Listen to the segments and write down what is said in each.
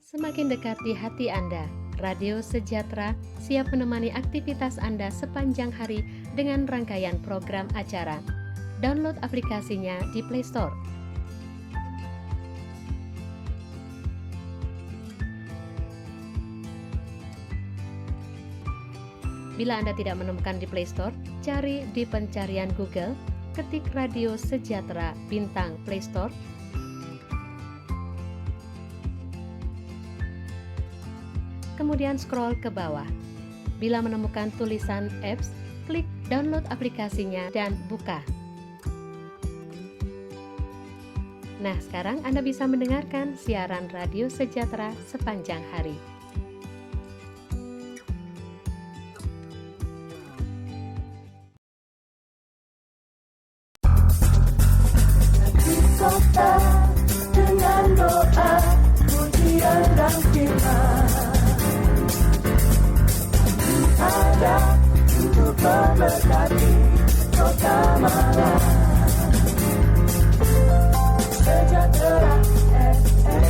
Semakin dekat di hati Anda, Radio Sejahtera siap menemani aktivitas Anda sepanjang hari dengan rangkaian program acara. Download aplikasinya di Play Store. Bila Anda tidak menemukan di Play Store, cari di pencarian Google, ketik Radio Sejahtera bintang Play Store. Kemudian scroll ke bawah. Bila menemukan tulisan apps, klik download aplikasinya dan buka. Nah, sekarang Anda bisa mendengarkan siaran Radio Sejahtera sepanjang hari. Kota dengan doa, pujian dan firman ada untuk memberkati kota malam. Sejahtera FM.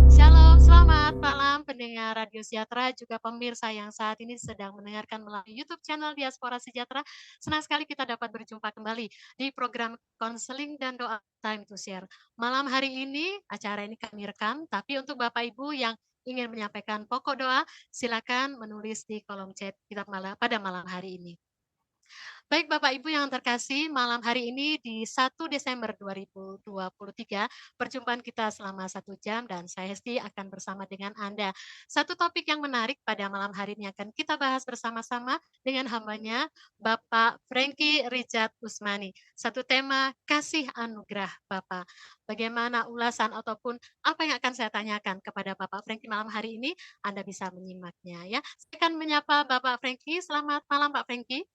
Shalom, selamat malam pendengar Radio Sejahtera, juga pemirsa yang saat ini sedang mendengarkan melalui YouTube channel Diaspora Sejahtera. Senang sekali kita dapat berjumpa kembali di program konseling dan doa Time to Share. Malam hari ini, acara ini kami rekam, tapi untuk Bapak Ibu yang ingin menyampaikan pokok doa, silakan menulis di kolom chat kita pada malam hari ini. Baik Bapak Ibu yang terkasih, malam hari ini di 1 Desember 2023, perjumpaan kita selama 1 jam dan saya Hesti akan bersama dengan Anda. Satu topik yang menarik pada malam hari ini akan kita bahas bersama-sama dengan hambanya Bapak Frankie Richard Usmani. Satu tema, kasih anugerah Bapak. Bagaimana ulasan ataupun apa yang akan saya tanyakan kepada Bapak Frankie malam hari ini, Anda bisa menyimaknya ya. Saya akan menyapa Bapak Frankie. Selamat malam Pak Frankie.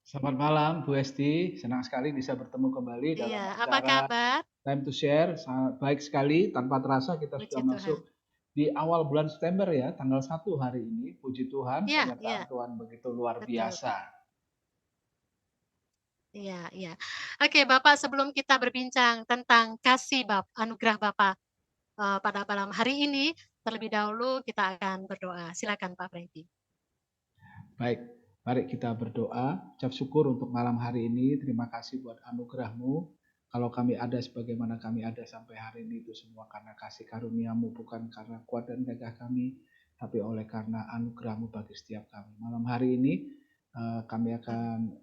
Selamat malam Bu Esti, senang sekali bisa bertemu kembali dalam Iya, apa acara kabar? Time to Share. Sangat baik sekali, tanpa terasa kita Puji sudah Tuhan. masuk di awal bulan September ya, tanggal 1 hari ini. Puji Tuhan, Iya, penyertaan iya. Tuhan begitu luar Betul. biasa. Iya, iya. Oke, Bapak, sebelum kita berbincang tentang kasih anugerah Bapak pada malam hari ini, terlebih dahulu kita akan berdoa. Silakan Pak Frankie. Baik, mari kita berdoa. Ucap syukur untuk malam hari ini. Terima kasih buat anugerah-Mu. Kalau kami ada sebagaimana kami ada sampai hari ini, itu semua karena kasih karunia-Mu, bukan karena kuat dan gagah kami, tapi oleh karena anugerah-Mu bagi setiap kami. Malam hari ini kami akan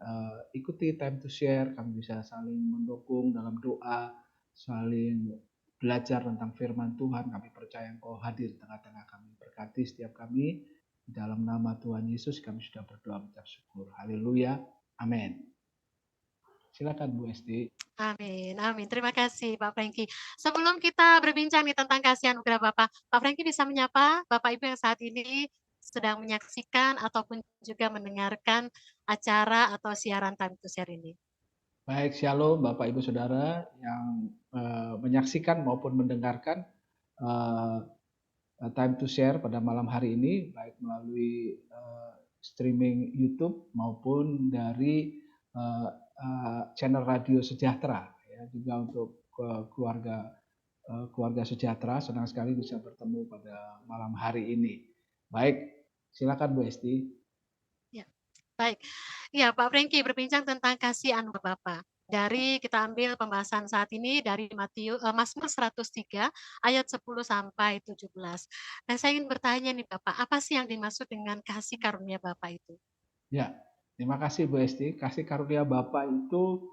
ikuti Time to Share. Kami bisa saling mendukung dalam doa, saling belajar tentang firman Tuhan. Kami percaya Engkau hadir di tengah-tengah kami. Berkati setiap kami. Di dalam nama Tuhan Yesus kami sudah berdoa mengucap syukur. Haleluya. Amin. Silakan Bu Esti. Amin, amin. Terima kasih Pak Frankie. Sebelum kita berbincang nih tentang kasih anugerah Bapak, Pak Frankie bisa menyapa Bapak Ibu yang saat ini sedang menyaksikan ataupun juga mendengarkan acara atau siaran Time to Share ini. Baik, shalom Bapak Ibu Saudara yang menyaksikan maupun mendengarkan Time to Share pada malam hari ini, baik melalui streaming YouTube maupun dari channel Radio Sejahtera. Ya, juga untuk keluarga Sejahtera, senang sekali bisa bertemu pada malam hari ini. Baik, silakan Bu Esti. Ya, baik. Ya, Pak Frankie berbincang tentang kasih anugerah Bapak. Dari kita ambil pembahasan saat ini dari Mazmur 103 ayat 10 sampai 17. Nah, saya ingin bertanya nih Bapak, apa sih yang dimaksud dengan kasih karunia Bapak itu? Ya, terima kasih Bu Esti. Kasih karunia Bapak itu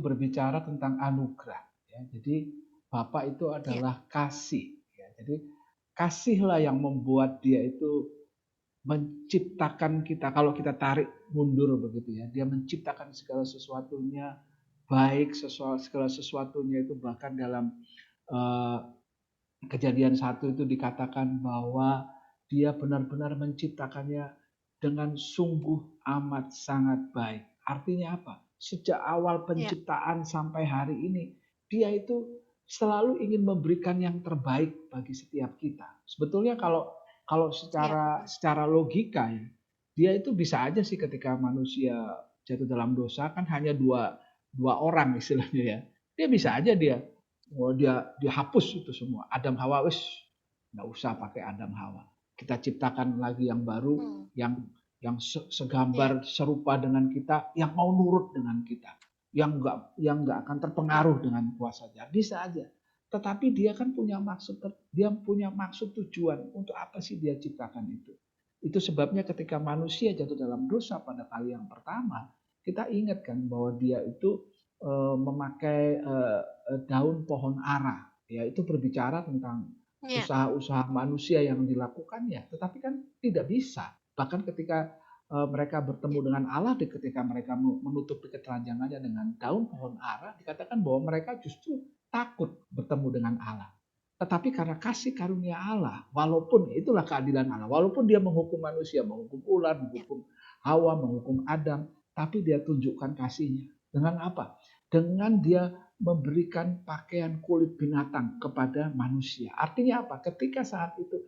berbicara tentang anugerah. Ya. Jadi Bapak itu adalah kasih. Ya. Jadi kasihlah yang membuat dia itu menciptakan kita. Kalau kita tarik mundur begitu ya, dia menciptakan segala sesuatunya baik, segala sesuatunya itu bahkan dalam Kejadian 1 itu dikatakan bahwa dia benar-benar menciptakannya dengan sungguh amat sangat baik. Artinya apa? Sejak awal penciptaan sampai hari ini, dia itu selalu ingin memberikan yang terbaik bagi setiap kita. Sebetulnya kalau secara logika ya, dia itu bisa aja sih ketika manusia jatuh dalam dosa kan hanya dua orang istilahnya ya. Dia bisa aja dia Oh, dia dihapus itu semua. Adam Hawa wis nggak usah pakai Adam Hawa. Kita ciptakan lagi yang baru, yang segambar serupa dengan kita, yang mau nurut dengan kita, yang nggak akan terpengaruh dengan kuasanya. Bisa aja. Tetapi dia kan punya maksud, dia punya maksud tujuan. Untuk apa sih dia ciptakan itu? Itu sebabnya ketika manusia jatuh dalam dosa pada kali yang pertama, kita ingat kan bahwa dia itu memakai daun pohon ara, ya itu berbicara tentang usaha-usaha manusia yang dilakukannya, tetapi kan tidak bisa. Bahkan ketika mereka bertemu dengan Allah, ketika mereka menutupi ketelanjangannya dengan daun pohon ara, dikatakan bahwa mereka justru takut bertemu dengan Allah. Tetapi karena kasih karunia Allah, walaupun itulah keadilan Allah, walaupun dia menghukum manusia, menghukum ular, menghukum Hawa, menghukum Adam, tapi dia tunjukkan kasihnya. Dengan apa? Dengan dia memberikan pakaian kulit binatang kepada manusia. Artinya apa? Ketika saat itu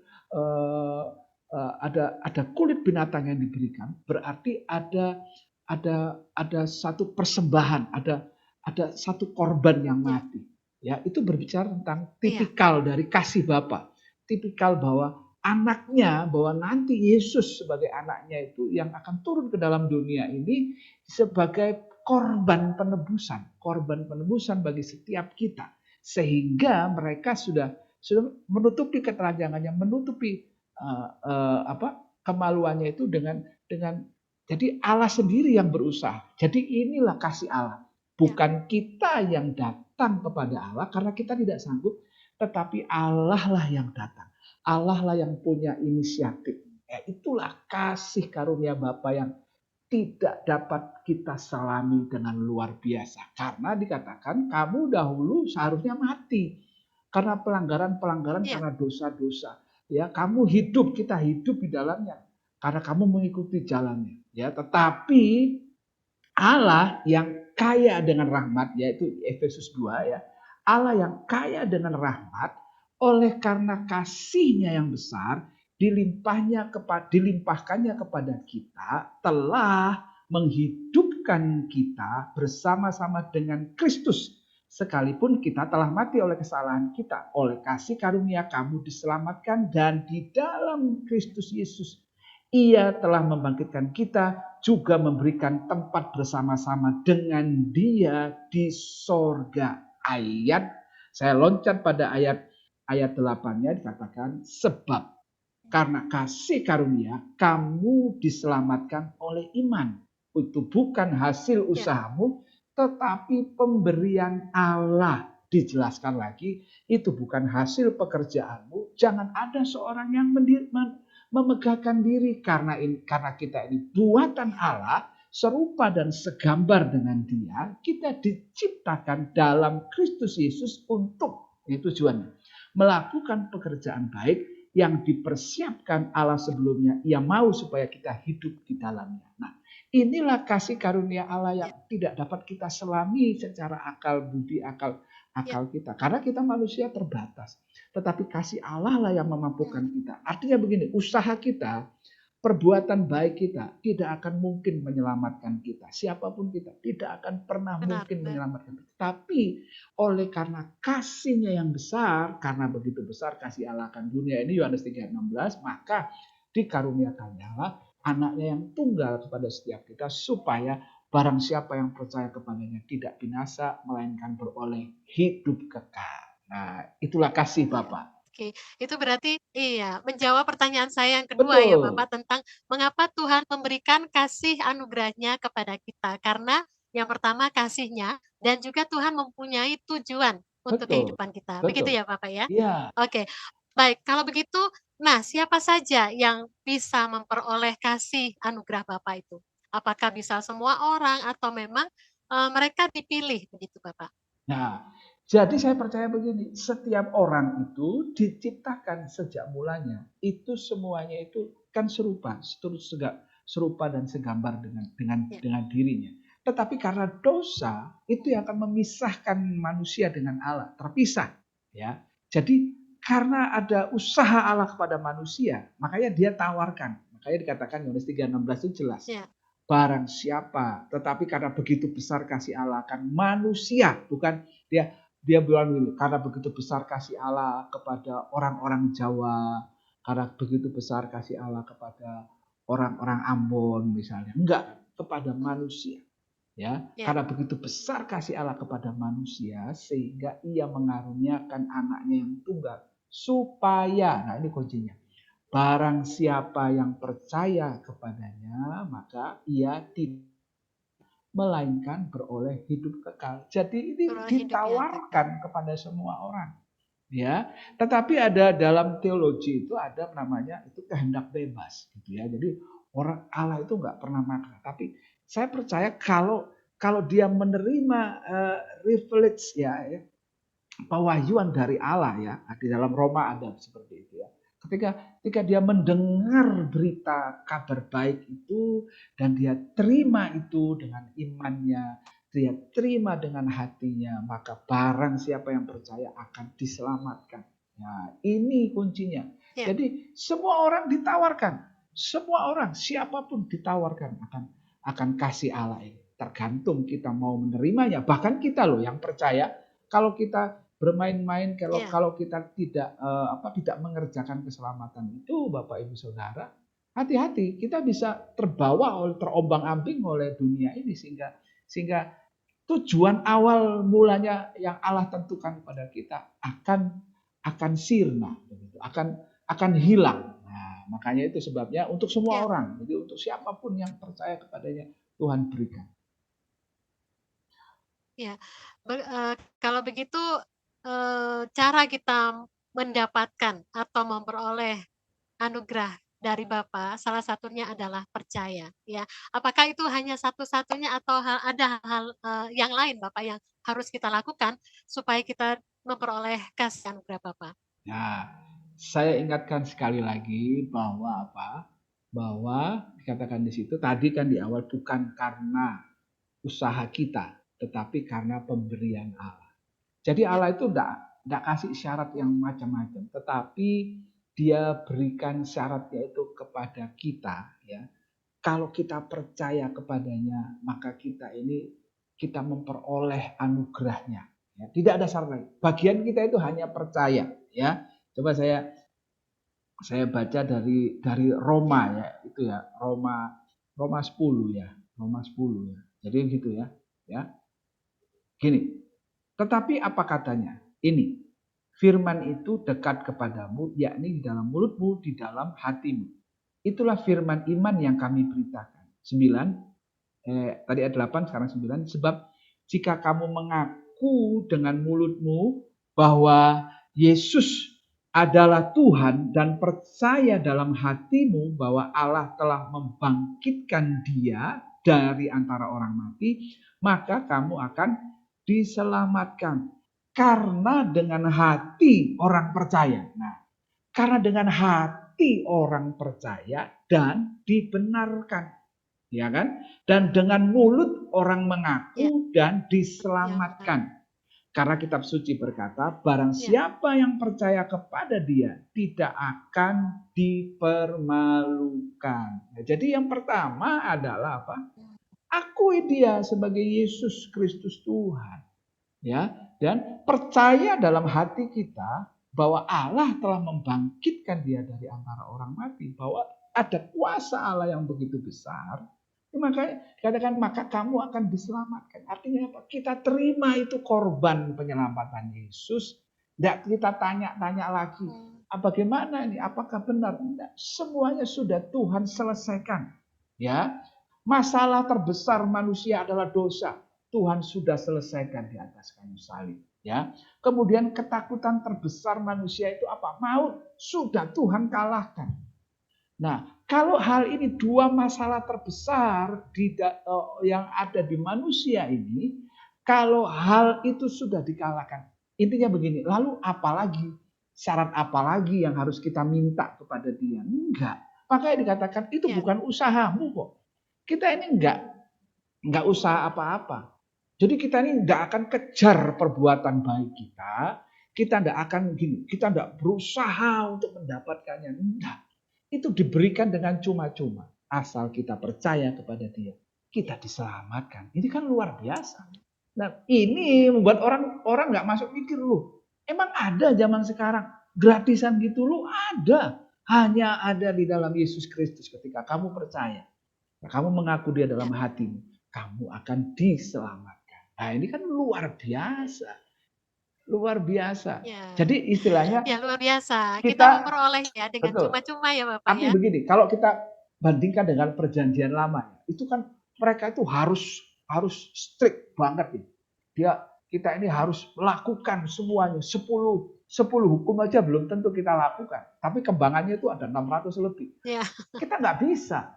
ada kulit binatang yang diberikan, berarti ada satu persembahan, ada satu korban yang mati. Ya, itu berbicara tentang tipikal dari kasih Bapa, tipikal bahwa anaknya, bahwa nanti Yesus sebagai anaknya itu yang akan turun ke dalam dunia ini sebagai korban penebusan bagi setiap kita, sehingga mereka sudah menutupi ketelanjangannya, menutupi kemaluannya itu dengan jadi Allah sendiri yang berusaha. Jadi inilah kasih Allah, bukan kita yang datang kepada Allah karena kita tidak sanggup, tetapi Allah lah yang datang. Allah lah yang punya inisiatif. Itulah kasih karunia Bapa yang tidak dapat kita selami dengan luar biasa. Karena dikatakan kamu dahulu seharusnya mati karena pelanggaran-pelanggaran, karena dosa-dosa. Ya, kamu hidup, kita hidup di dalamnya karena kamu mengikuti jalannya. Ya, tetapi Allah yang kaya dengan rahmat, yaitu Efesus 2 ya. Allah yang kaya dengan rahmat, oleh karena kasihnya yang besar, dilimpahkannya kepada kita, telah menghidupkan kita bersama-sama dengan Kristus. Sekalipun kita telah mati oleh kesalahan kita, oleh kasih karunia kamu diselamatkan, dan di dalam Kristus Yesus Ia telah membangkitkan kita, juga memberikan tempat bersama-sama dengan Dia di sorga. Saya loncat pada ayat 8-nya, dikatakan sebab karena kasih karunia kamu diselamatkan oleh iman. Itu bukan hasil usahamu, tetapi pemberian Allah. Dijelaskan lagi, itu bukan hasil pekerjaanmu. Jangan ada seorang yang memegahkan diri, karena kita ini buatan Allah, serupa dan segambar dengan Dia. Kita diciptakan dalam Kristus Yesus untuk, itu tujuannya, melakukan pekerjaan baik yang dipersiapkan Allah sebelumnya. Ia mau supaya kita hidup di dalamnya. Nah, inilah kasih karunia Allah yang tidak dapat kita selami secara akal budi, akal kita. Karena kita manusia terbatas. Tetapi kasih Allah lah yang memampukan kita. Artinya begini, usaha kita, perbuatan baik kita tidak akan mungkin menyelamatkan kita. Siapapun kita tidak akan pernah mungkin menyelamatkan kita. Tapi oleh karena kasihnya yang besar, karena begitu besar kasih Allah akan dunia ini, Yohanes 3:16, maka dikaruniakannya anaknya yang tunggal kepada setiap kita, supaya barang siapa yang percaya kepadanya tidak binasa, melainkan beroleh hidup kekal. Nah, itulah kasih Bapa. Oke, itu berarti menjawab pertanyaan saya yang kedua. Betul. Ya Bapak, tentang mengapa Tuhan memberikan kasih anugerahnya kepada kita. Karena yang pertama kasihnya, dan juga Tuhan mempunyai tujuan untuk kehidupan kita. Begitu ya Bapak ya? Iya. Oke, baik. Kalau begitu, nah siapa saja yang bisa memperoleh kasih anugerah Bapak itu? Apakah bisa semua orang atau memang mereka dipilih begitu Bapak? Nah, jadi saya percaya begini, setiap orang itu diciptakan sejak mulanya, itu semuanya itu kan serupa dan segambar dengan dirinya. Tetapi karena dosa itu yang akan memisahkan manusia dengan Allah, terpisah. Ya, jadi karena ada usaha Allah kepada manusia, makanya Dia tawarkan. Makanya dikatakan Yohanes 3:16 itu jelas. Barang siapa, tetapi karena begitu besar kasih Allah akan manusia, bukan dia. dia bilang gini, karena begitu besar kasih Allah kepada orang-orang Jawa, karena begitu besar kasih Allah kepada orang-orang Ambon misalnya. Enggak, kepada manusia. Ya, Ya. karena begitu besar kasih Allah kepada manusia sehingga ia mengaruniakan anaknya yang tunggal supaya, nah ini kuncinya, barang siapa yang percaya kepadanya maka ia tidak melainkan beroleh hidup kekal. Jadi ini Beroleh hidup yang kekal. ditawarkan kepada semua orang. Ya, tetapi ada dalam teologi itu ada namanya itu kehendak bebas gitu ya. Jadi orang Allah itu nggak pernah maksa, tapi saya percaya kalau dia menerima privilege ya, pewahyuan dari Allah ya, di dalam Roma ada seperti itu ya. Ketika dia mendengar berita kabar baik itu dan dia terima itu dengan imannya, dia terima dengan hatinya, maka barang siapa yang percaya akan diselamatkan. Nah, ini kuncinya. Ya. Jadi semua orang ditawarkan, semua orang siapapun ditawarkan akan kasih Allah ini. Tergantung kita mau menerimanya. Bahkan kita loh yang percaya, kalau kita bermain-main, Ya. kalau kita tidak mengerjakan keselamatan itu, Bapak Ibu Saudara, hati-hati, kita bisa terbawa terombang-ambing oleh dunia ini sehingga tujuan awal mulanya yang Allah tentukan pada kita akan sirna, akan hilang. Nah, makanya itu sebabnya untuk semua Ya. orang, jadi untuk siapapun yang percaya kepadanya Tuhan berikan. Ya, kalau begitu cara kita mendapatkan atau memperoleh anugerah dari Bapa salah satunya adalah percaya. Ya, apakah itu hanya satu-satunya atau ada hal yang lain Bapak yang harus kita lakukan supaya kita memperoleh kasih anugerah Bapa? Nah, saya ingatkan sekali lagi bahwa bahwa dikatakan di situ tadi kan di awal bukan karena usaha kita, tetapi karena pemberian Allah. Jadi Allah itu enggak kasih syarat yang macam-macam, tetapi dia berikan syaratnya itu kepada kita ya. Kalau kita percaya kepadanya, maka kita memperoleh anugerahnya. Ya, tidak ada syarat lain. Bagian kita itu hanya percaya ya. Coba saya baca dari Roma ya, itu ya, Roma 10 ya. Roma 10 ya. Jadi gitu ya. Ya. Gini. Tetapi apa katanya? Ini, firman itu dekat kepadamu, yakni di dalam mulutmu, di dalam hatimu. Itulah firman iman yang kami beritakan. 9, tadi ada 8, sekarang 9. Sebab jika kamu mengaku dengan mulutmu bahwa Yesus adalah Tuhan dan percaya dalam hatimu bahwa Allah telah membangkitkan dia dari antara orang mati, maka kamu akan diselamatkan. Karena dengan hati orang percaya. Nah, karena dengan hati orang percaya dan dibenarkan. Ya kan? Dan dengan mulut orang mengaku dan diselamatkan. Karena kitab suci berkata, barang siapa yang percaya kepada dia tidak akan dipermalukan. Nah, jadi yang pertama adalah apa? Akui dia sebagai Yesus Kristus Tuhan. Ya, dan percaya dalam hati kita bahwa Allah telah membangkitkan dia dari antara orang mati, bahwa ada kuasa Allah yang begitu besar. Maka katakan maka kamu akan diselamatkan. Artinya apa? Kita terima itu korban penyelamatan Yesus. Tidak kita tanya-tanya lagi. Bagaimana ini? Apakah benar? Tidak. Semuanya sudah Tuhan selesaikan. Ya, masalah terbesar manusia adalah dosa. Tuhan sudah selesaikan di atas kayu salib. Ya, kemudian ketakutan terbesar manusia itu apa? Maut. Sudah Tuhan kalahkan. Nah, kalau hal ini dua masalah terbesar yang ada di manusia ini, kalau hal itu sudah dikalahkan, intinya begini, lalu apalagi, syarat apalagi yang harus kita minta kepada dia? Enggak. Makanya dikatakan itu bukan usahamu kok. Kita ini enggak usaha apa-apa. Jadi kita ini enggak akan kejar perbuatan baik kita. Kita enggak akan gini, kita enggak berusaha untuk mendapatkannya. Enggak. Itu diberikan dengan cuma-cuma. Asal kita percaya kepada dia, kita diselamatkan. Ini kan luar biasa. Nah, ini membuat orang nggak masuk mikir loh. Emang ada zaman sekarang gratisan gitu loh? Ada. Hanya ada di dalam Yesus Kristus ketika kamu percaya. Kamu mengaku dia dalam Ya, hatimu. Kamu akan diselamatkan. Nah, ini kan luar biasa. Luar biasa. ya, Jadi istilahnya ya luar biasa. Kita kita memperoleh ya dengan betul. cuma-cuma ya Bapak Tapi ya. begini, kalau kita bandingkan dengan perjanjian lama, itu kan mereka itu harus strict banget nih. Kita ini harus melakukan semuanya 10 hukum aja belum tentu kita lakukan. Tapi kembangannya itu ada 600 lebih. Ya, Kita nggak bisa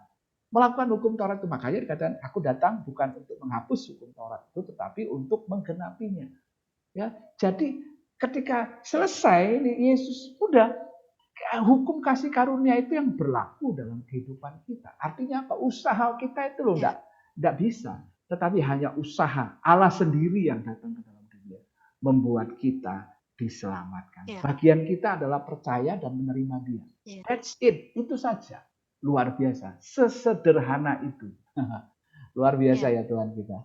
melakukan hukum Taurat itu. Makanya dikatakan aku datang bukan untuk menghapus hukum Taurat itu, tetapi untuk menggenapinya. Ya, jadi ketika selesai ini Yesus udah hukum kasih karunia itu yang berlaku dalam kehidupan kita. Artinya apa? Usaha kita itu loh ya, enggak bisa, tetapi hanya usaha Allah sendiri yang datang ke dalam dunia membuat kita diselamatkan. ya, Bagian kita adalah percaya dan menerima Dia. ya. That's it, itu saja. Luar biasa, sesederhana itu. Luar biasa Ya. ya Tuhan kita.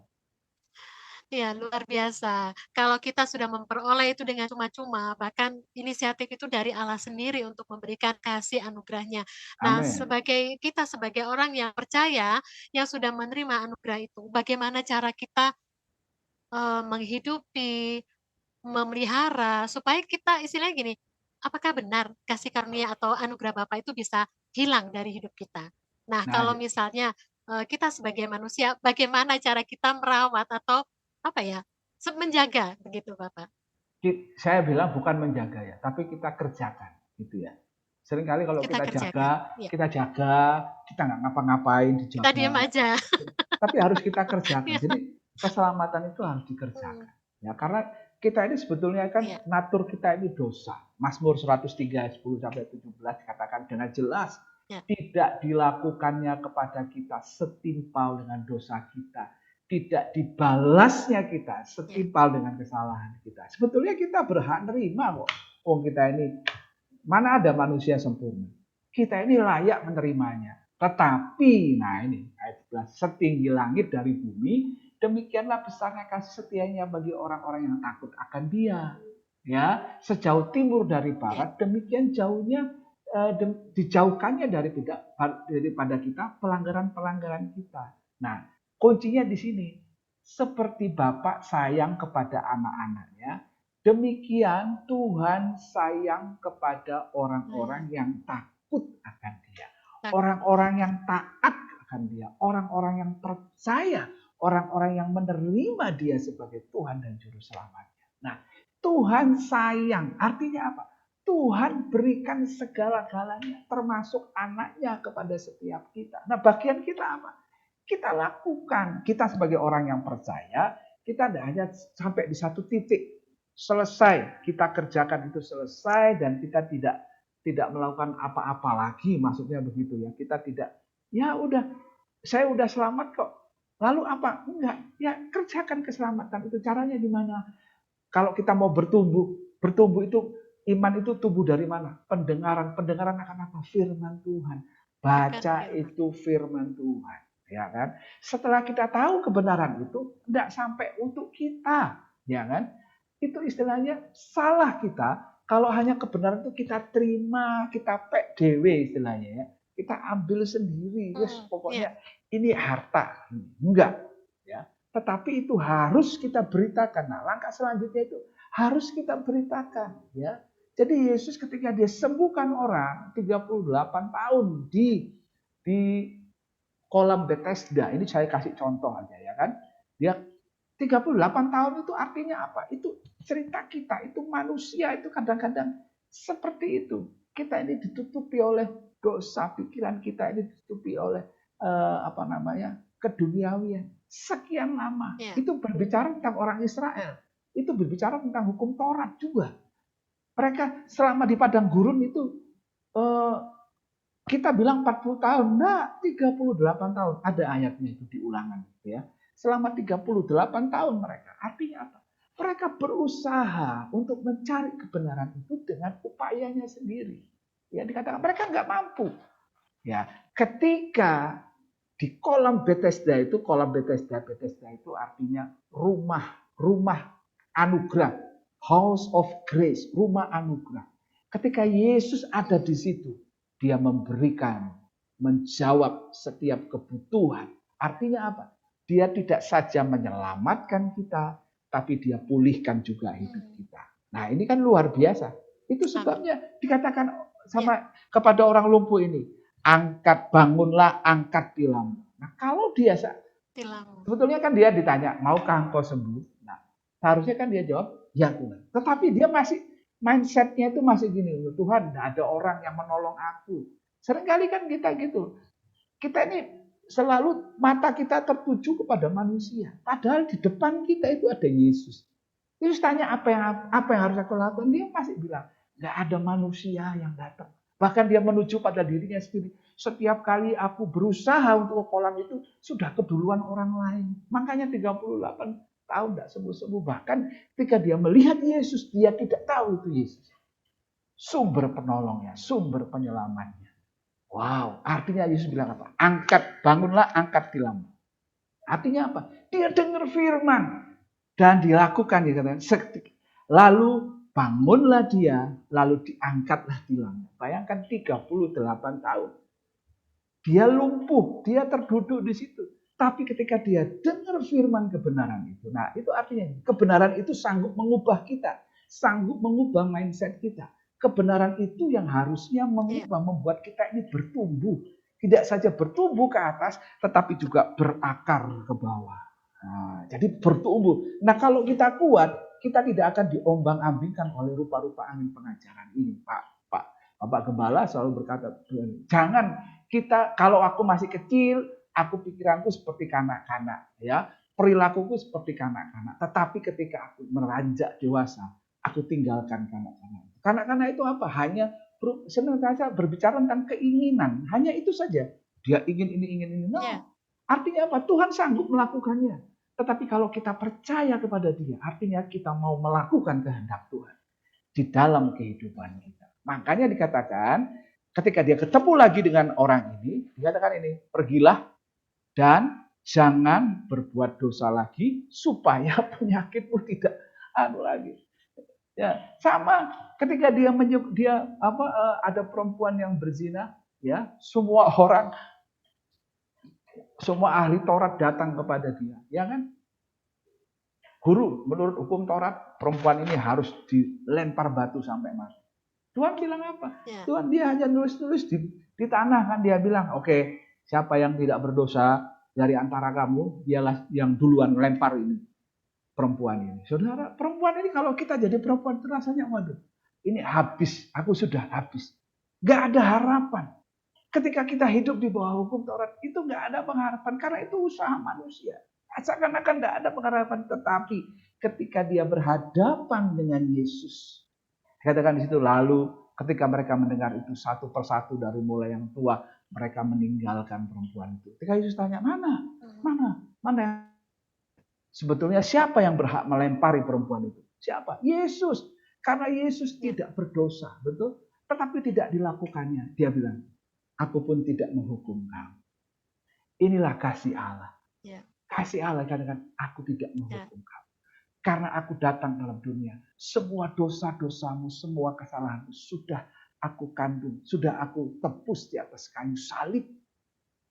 Iya, luar biasa. Kalau kita sudah memperoleh itu dengan cuma-cuma, bahkan inisiatif itu dari Allah sendiri untuk memberikan kasih anugerahnya. Nah, Amin. kita sebagai orang yang percaya, yang sudah menerima anugerah itu, bagaimana cara kita menghidupi, memelihara, supaya kita istilahnya gini, apakah benar kasih karunia atau anugerah Bapa itu bisa hilang dari hidup kita? Nah, Nah, kalau misalnya kita sebagai manusia, bagaimana cara kita merawat atau apa ya, menjaga begitu Bapak? saya bilang bukan menjaga ya, tapi kita kerjakan gitu ya. Seringkali kalau Kita kerjakan. Ya, kita jaga, kita nggak ngapa-ngapain kita diam dijaga, aja. tapi harus kita kerjakan. Iya, Jadi keselamatan itu harus hmm, dikerjakan. Ya, karena kita ini sebetulnya kan iya, natur kita ini dosa. Mazmur 103 10 sampai 17 katakan dengan jelas iya, tidak dilakukannya kepada kita setimpal dengan dosa kita. Tidak dibalasnya kita iya, setimpal dengan kesalahan kita. Sebetulnya kita berhak nerima kok. Oh, kita ini mana ada manusia sempurna. Kita ini layak menerimanya. Tetapi, nah ini ayat 11, setinggi langit dari bumi, demikianlah besarnya kasih setianya bagi orang-orang yang takut akan Dia. Ya, sejauh timur dari iya, barat, demikian jauhnya dijauhkannya daripada kita pelanggaran-pelanggaran kita. Nah, kuncinya di sini. Seperti Bapak sayang kepada anak-anaknya, demikian Tuhan sayang kepada orang-orang hmm, yang takut akan Dia. takut. Orang-orang yang taat akan Dia, orang-orang yang percaya, orang-orang yang menerima Dia sebagai Tuhan dan Juru Selamatnya. Nah, Tuhan sayang, artinya apa? Tuhan berikan segala-galanya, termasuk anaknya kepada setiap kita. Nah, bagian kita apa? Kita lakukan. Kita sebagai orang yang percaya, kita tidak hanya sampai di satu titik. Selesai, kita kerjakan itu selesai dan kita tidak melakukan apa-apa lagi, maksudnya begitu ya. Kita tidak, ya udah, saya udah selamat kok. Lalu apa? Enggak, ya kerjakan keselamatan itu. Caranya gimana? Kalau kita mau bertumbuh itu iman itu tumbuh dari mana? Pendengaran. Pendengaran akan apa? Firman Tuhan. Akan Baca firman. itu firman Tuhan, ya kan? Setelah kita tahu kebenaran itu, tidak sampai untuk kita, ya kan? Itu istilahnya salah kita kalau hanya kebenaran itu kita terima, kita pek dewe istilahnya ya. Kita ambil sendiri, wes Iya, pokoknya ini harta. Enggak, ya. Tetapi itu harus kita beritakan. Nah, langkah selanjutnya itu harus kita beritakan, ya. Jadi Yesus ketika dia sembuhkan orang 38 tahun di kolam Bethesda, ini saya kasih contoh aja ya kan. Dia 38 tahun itu artinya apa? Itu cerita kita, itu manusia itu kadang-kadang seperti itu. Kita ini ditutupi oleh dosa, pikiran kita ini ditutupi oleh keduniawian. Sekian lama. iya, Itu berbicara tentang orang Israel. Itu berbicara tentang hukum Taurat juga. Mereka selama di padang gurun itu eh, kita bilang 40 tahun, nah 38 tahun. Ada ayatnya itu di Ulangan ya. Selama 38 tahun mereka. Artinya apa? Mereka berusaha untuk mencari kebenaran itu dengan upayanya sendiri. Ya, dikatakan mereka nggak mampu. Ya, ketika di kolam Bethesda itu, kolam Bethesda itu artinya rumah rumah anugerah, house of grace, rumah anugerah. Ketika Yesus ada di situ, dia memberikan, menjawab setiap kebutuhan. Artinya apa? Dia tidak saja menyelamatkan kita, tapi dia pulihkan juga hidup kita. Nah, ini kan luar biasa. Itu sebabnya dikatakan sama kepada orang lumpuh ini, angkat, bangunlah, angkat tilammu. Nah, kalau dia sebetulnya kan dia ditanya, maukah engkau sembuh? Nah, seharusnya kan dia jawab, ya Tuhan. Tetapi dia masih, mindsetnya itu masih gini, Tuhan, tidak ada orang yang menolong aku. Seringkali kan kita gitu. Kita ini selalu mata kita tertuju kepada manusia. Padahal di depan kita itu ada Yesus. Yesus tanya apa yang harus aku lakukan. Dia masih bilang, nggak ada manusia yang datang. Bahkan dia menuju pada dirinya sendiri. Setiap kali aku berusaha untuk ke kolam itu, sudah keduluan orang lain. Makanya 38 tahun tidak sembuh-sembuh. Bahkan ketika dia melihat Yesus, dia tidak tahu itu Yesus. Sumber penolongnya, sumber penyelamatnya. Wow, artinya Yesus bilang apa? Angkat, bangunlah, angkat tilammu. Artinya apa? Dia dengar firman dan dilakukan. Lalu bangunlah dia, lalu diangkatlah tilamnya. Bayangkan 38 tahun. Dia lumpuh, dia terduduk di situ. Tapi ketika dia dengar firman kebenaran itu, nah itu artinya kebenaran itu sanggup mengubah kita, sanggup mengubah mindset kita. Kebenaran itu yang harusnya mengubah, membuat kita ini bertumbuh. Tidak saja bertumbuh ke atas, tetapi juga berakar ke bawah. Nah, jadi bertumbuh. Nah kalau kita kuat, kita tidak akan diombang-ambingkan oleh rupa-rupa angin pengajaran ini. Bapak Gembala selalu berkata, jangan kita, kalau aku masih kecil, aku pikiranku seperti kanak-kanak. Ya, perilakuku seperti kanak-kanak. Tetapi ketika aku meranjak dewasa, aku tinggalkan kanak-kanak. Kanak-kanak itu apa? Hanya senantiasa berbicara tentang keinginan. Hanya itu saja. Dia ingin ini. No. Artinya apa? Tuhan sanggup melakukannya. Tetapi kalau kita percaya kepada dia, artinya kita mau melakukan kehendak Tuhan di dalam kehidupan kita. Makanya dikatakan, ketika dia ketemu lagi dengan orang ini, dikatakan ini, pergilah dan jangan berbuat dosa lagi, supaya penyakitmu tidak lagi. Ya, sama ketika dia ada perempuan yang berzina, ya, semua ahli Taurat datang kepada dia, ya kan? Guru, menurut hukum Taurat, perempuan ini harus dilempar batu sampai mati. Tuhan bilang apa? Ya. Tuhan dia hanya nulis-nulis di tanah kan, dia bilang, oke, siapa yang tidak berdosa dari antara kamu, dialah yang duluan lempar ini. Perempuan ini. Saudara, perempuan ini kalau kita jadi perempuan itu rasanya, waduh, ini habis, aku sudah habis. Gak ada harapan. Ketika kita hidup di bawah hukum Taurat, itu gak ada pengharapan, karena itu usaha manusia. Seakan-akan gak ada pengharapan, tetapi ketika dia berhadapan dengan Yesus, katakan di situ, lalu ketika mereka mendengar itu satu persatu dari mulai yang tua, mereka meninggalkan perempuan itu. Ketika Yesus tanya, mana? Sebetulnya siapa yang berhak melempari perempuan itu? Siapa? Yesus. Karena Yesus tidak berdosa, betul? Tetapi tidak dilakukannya. Dia bilang, aku pun tidak menghukum kamu. Inilah kasih Allah. Kasih Allah katakan, aku tidak menghukum kamu. Karena aku datang dalam dunia, semua dosa-dosamu, semua kesalahanmu sudah aku kandung, sudah aku tebus di atas kayu salib.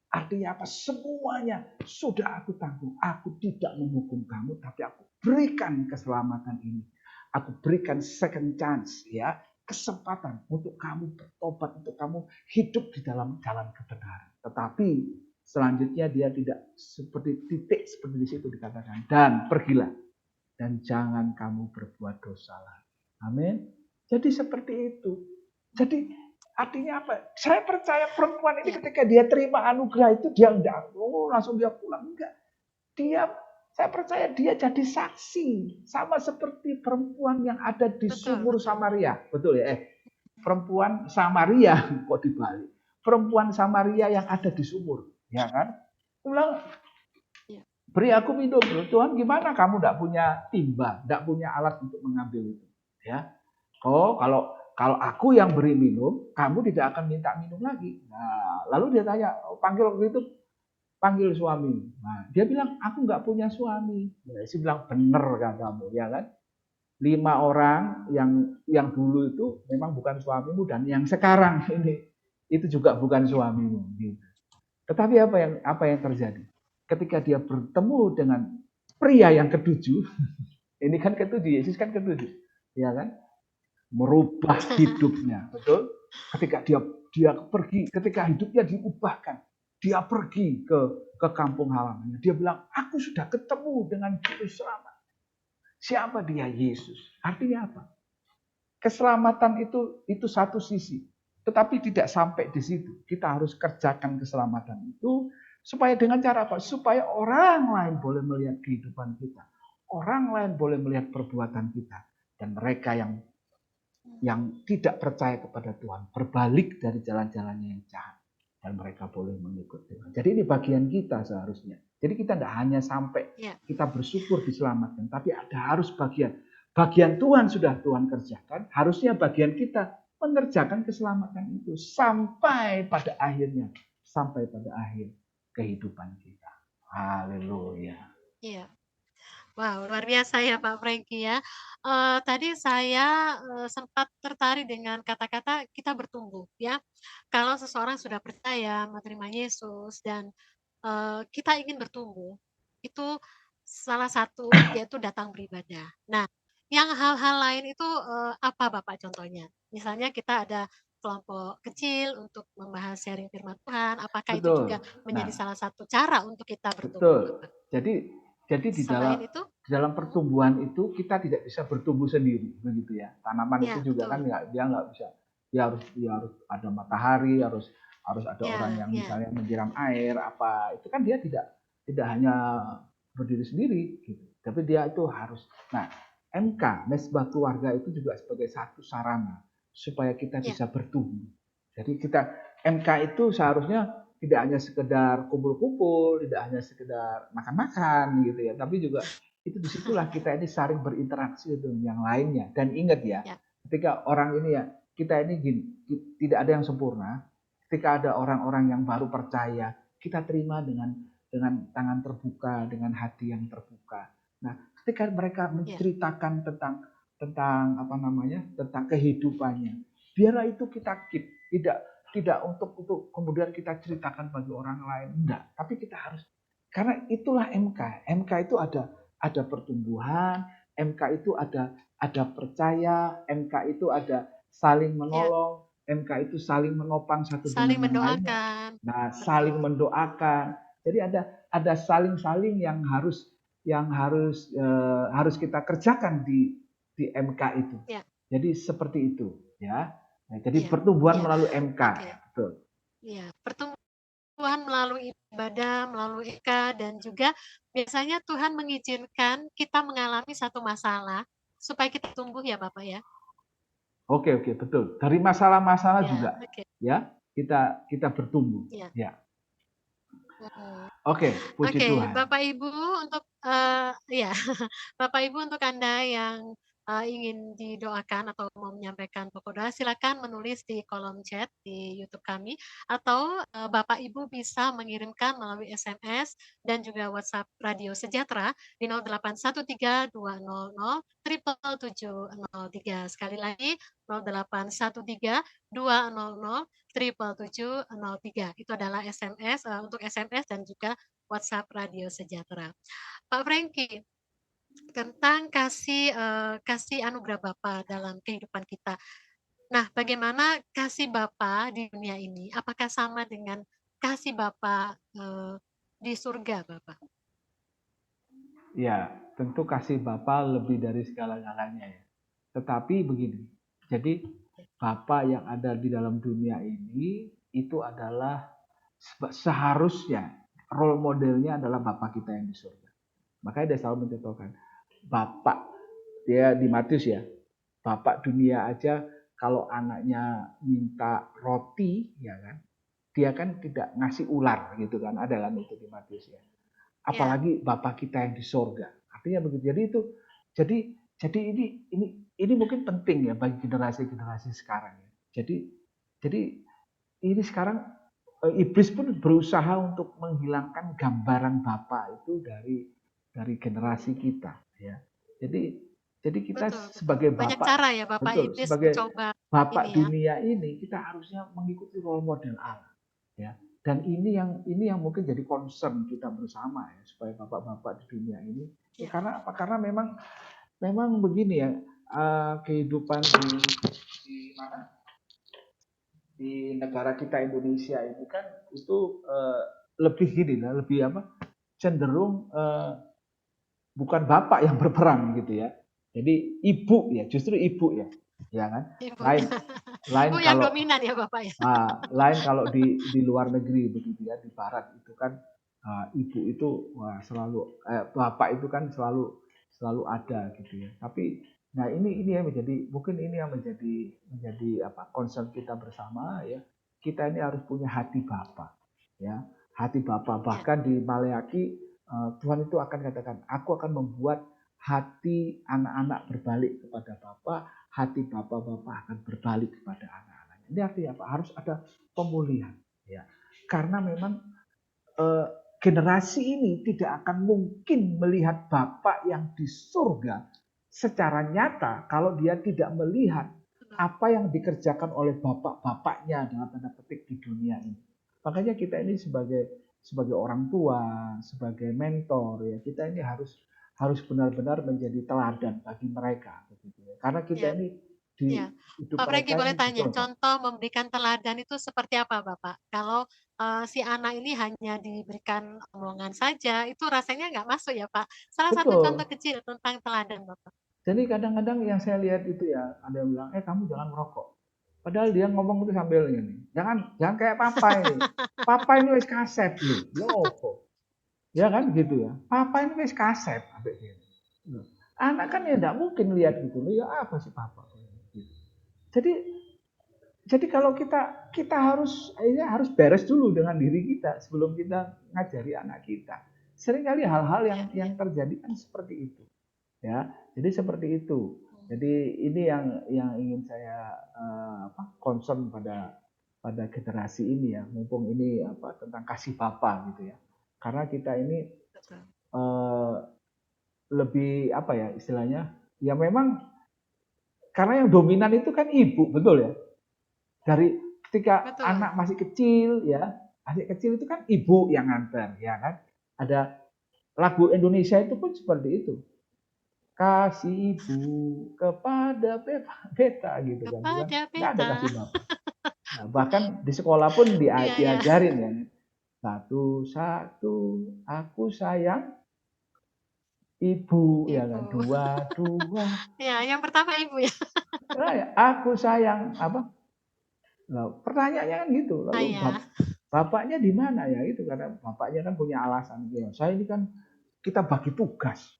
Artinya apa? Semuanya sudah aku tanggung. Aku tidak menghukum kamu, tapi aku berikan keselamatan ini. Aku berikan second chance, ya, kesempatan untuk kamu bertobat, untuk kamu hidup di dalam jalan kebenaran. Tetapi selanjutnya dia tidak seperti titik seperti di situ dikatakan, dan pergilah dan jangan kamu berbuat dosa lagi. Amin. Jadi seperti itu. Jadi artinya apa? Saya percaya perempuan ini ketika dia terima anugerah itu, dia enggak langsung dia pulang. Enggak. Saya percaya dia jadi saksi. Sama seperti perempuan yang ada di sumur Samaria. Betul ya? Perempuan Samaria, kok dibalik. Perempuan Samaria yang ada di sumur. Ya kan? Ulang, beri aku minum. Tuhan, gimana kamu enggak punya timba, enggak punya alat untuk mengambil itu? Ya. Oh, kalau aku yang beri minum, kamu tidak akan minta minum lagi. Nah, lalu dia tanya, panggil waktu itu panggil suami. Nah, dia bilang, aku nggak punya suami. Ya, saya bilang, bener kan kamu, ya kan? 5 orang yang dulu itu memang bukan suamimu dan yang sekarang ini itu juga bukan Ya. suamimu. Gitu. Tetapi apa yang terjadi? Ketika dia bertemu dengan pria yang ketujuh, ini kan ketujuh, Yesus kan ketujuh, ya kan? Merubah hidupnya, betul? Ketika dia pergi, ketika hidupnya diubahkan, dia pergi ke kampung halamannya. Dia bilang, aku sudah ketemu dengan juru selamat. Siapa dia? Yesus. Artinya apa? Keselamatan itu satu sisi. Tetapi tidak sampai di situ. Kita harus kerjakan keselamatan itu supaya dengan cara apa? Supaya orang lain boleh melihat kehidupan kita. Orang lain boleh melihat perbuatan kita. Dan mereka yang tidak percaya kepada Tuhan berbalik dari jalan-jalannya yang jahat. Dan mereka boleh mengikut Tuhan. Jadi ini bagian kita seharusnya. Jadi kita tidak hanya sampai kita bersyukur diselamatkan. Tapi harus bagian Tuhan sudah Tuhan kerjakan. Harusnya bagian kita mengerjakan keselamatan itu. Sampai pada akhirnya. Sampai pada akhir kehidupan kita. Haleluya. Iya. Wow, luar biasa ya Pak Franky ya. Tadi saya sempat tertarik dengan kata-kata kita bertumbuh ya. Kalau seseorang sudah percaya menerima Yesus dan kita ingin bertumbuh, itu salah satu yaitu datang beribadah. Nah, yang hal-hal lain itu apa Bapak contohnya? Misalnya kita ada kelompok kecil untuk membahas sharing firman Tuhan, apakah itu juga Betul. menjadi Nah, salah satu cara untuk kita bertumbuh betul. Bapak? Jadi di Selain itu? dalam pertumbuhan itu kita tidak bisa bertumbuh sendiri, begitu ya. Tanaman Ya, itu juga kan betul. dia nggak bisa. Dia harus ada matahari, harus ada orang Ya, yang ya, misalnya menyiram air apa. Itu kan dia tidak hanya berdiri sendiri, gitu. Tapi dia itu harus. Nah, MK Mesbah Keluarga itu juga sebagai satu sarana supaya kita ya, bisa bertumbuh. Jadi MK itu seharusnya tidak hanya sekedar kumpul-kumpul, tidak hanya sekedar makan-makan gitu ya, tapi juga itu disitulah kita ini saling berinteraksi dengan yang lainnya. Dan ingat ya, ya, ketika orang ini ya, kita ini gini, tidak ada yang sempurna. Ketika ada orang-orang yang baru percaya, kita terima dengan tangan terbuka, dengan hati yang terbuka. Nah, ketika mereka ya, menceritakan tentang apa namanya, tentang kehidupannya, biarlah itu kita keep, tidak untuk kemudian kita ceritakan bagi orang lain, enggak. Tapi kita harus, karena itulah MK. MK itu ada pertumbuhan, MK itu ada percaya, MK itu ada saling ya. menolong, MK itu saling menopang satu dengan Saling yang lainnya. mendoakan. Nah, saling Betul. mendoakan. Jadi ada saling-saling yang harus kita kerjakan di MK itu. Ya, Jadi seperti itu, ya. Nah, jadi ya, pertumbuhan ya. melalui MK, Oke. ya, betul. Ya, pertumbuhan melalui ibadah, melalui eka, dan juga biasanya Tuhan mengizinkan kita mengalami satu masalah supaya kita tumbuh ya Bapak ya. Oke, betul. Dari masalah-masalah Ya, juga, oke. ya, kita bertumbuh, Ya. ya. Mm. Oke, puji Oke, Tuhan. Bapak Ibu untuk ya, Bapak Ibu untuk Anda yang ingin didoakan atau mau menyampaikan pokok doa, silakan menulis di kolom chat di YouTube kami atau Bapak Ibu bisa mengirimkan melalui SMS dan juga WhatsApp Radio Sejahtera di 0813-200-77703. Sekali lagi 0813-200-77703. Itu adalah SMS untuk SMS dan juga WhatsApp Radio Sejahtera. Pak Franky, tentang kasih anugerah Bapa dalam kehidupan kita. Nah, bagaimana kasih Bapa di dunia ini? Apakah sama dengan kasih Bapa di surga, Bapak? Ya, tentu kasih Bapa lebih dari segala-galanya ya. Tetapi begini, jadi Bapa yang ada di dalam dunia ini itu adalah seharusnya role modelnya adalah Bapa kita yang di surga. Makanya dia selalu mencontohkan Bapak, dia di Matius ya, Bapak dunia aja kalau anaknya minta roti, ya kan, dia kan tidak ngasih ular gitu kan, ada kan itu di Matius ya. Apalagi Bapak kita yang di sorga. Artinya begitu. Jadi ini mungkin penting ya bagi generasi-generasi sekarang ya. Jadi ini sekarang iblis pun berusaha untuk menghilangkan gambaran Bapa itu dari generasi kita, ya. Jadi kita Betul, betul. sebagai Banyak Bapak, cara ya Bapak betul, iblis sebagai mencoba Bapak ini ya. dunia ini kita harusnya mengikuti role model Allah, ya. Dan ini yang mungkin jadi concern kita bersama ya, supaya bapak-bapak di dunia ini, ya Ya, karena apa? Karena memang begini ya, kehidupan di mana? Di negara kita Indonesia ini kan itu lebih gini lah, lebih apa? Cenderung bukan bapak yang berperan gitu ya. Jadi ibu ya, justru ibu ya, ya kan. ibu Lain ya. lain Ibu yang kalau dominan ya Bapak ya. lain kalau di luar negeri begitu ya, di Barat itu kan ibu itu wah selalu bapak itu kan selalu ada gitu ya. Tapi nah ini yang menjadi mungkin ini yang menjadi apa concern kita bersama ya. Kita ini harus punya hati bapa ya, hati bapa. Ya, Bahkan di Maleaki Tuhan itu akan katakan, aku akan membuat hati anak-anak berbalik kepada Bapa, hati bapak-bapak akan berbalik kepada anak-anaknya. Ini artinya apa? Harus ada pemulihan, ya. Karena memang generasi ini tidak akan mungkin melihat Bapak yang di surga secara nyata kalau dia tidak melihat benar. apa yang dikerjakan oleh bapak-bapaknya dalam tanda petik di dunia ini. Makanya kita ini sebagai orang tua, sebagai mentor ya, kita ini harus benar-benar menjadi teladan bagi mereka begitu ya. Karena kita Ya, ini di ya. hidup Pak Franky mereka boleh ini tanya, dicontoh. contoh memberikan teladan itu seperti apa Bapak? Kalau si anak ini hanya diberikan omongan saja, itu rasanya nggak masuk ya Pak. Salah satu contoh Betul. kecil tentang teladan Bapak. Jadi kadang-kadang yang saya lihat itu ya, ada yang bilang, kamu jangan merokok. Padahal dia ngomong itu sambil ini. Jangan kayak papa ini. Papa ini wis kaset loh. Ya opo. Ya kan gitu ya. Papa ini wis kaset. Anak kan ya enggak mungkin lihat gitu loh. Ya apa sih papa? Gitu. Jadi jadi kalau kita harus beres dulu dengan diri kita sebelum kita ngajari anak kita. Seringkali hal-hal Ya, yang ya. terjadi kan seperti itu. Ya, jadi seperti itu. Jadi ini yang ingin saya concern pada generasi ini ya, mumpung ini tentang kasih Bapa gitu ya. Karena kita ini Betul. eh, lebih apa ya istilahnya? Ya memang karena yang dominan itu kan ibu, betul ya. Dari ketika Betul. anak masih kecil ya, adik kecil itu kan ibu yang nganter ya kan. Ada lagu Indonesia itu pun seperti itu. Kasih ibu kepada beta gitu kan, bukan? Kepada Nggak ada beta. kasih bapak. Nah, bahkan di sekolah pun Iya, iya. diajarin ya. Satu, aku sayang ibu, ya kan. Ibu. Dua, Ya, yang pertama ibu ya. aku sayang apa? Nah, pertanyaannya kan gitu. Lalu Ayah. bapaknya di mana ya? Itu karena bapaknya kan punya alasan. Ya, saya ini kan kita bagi tugas.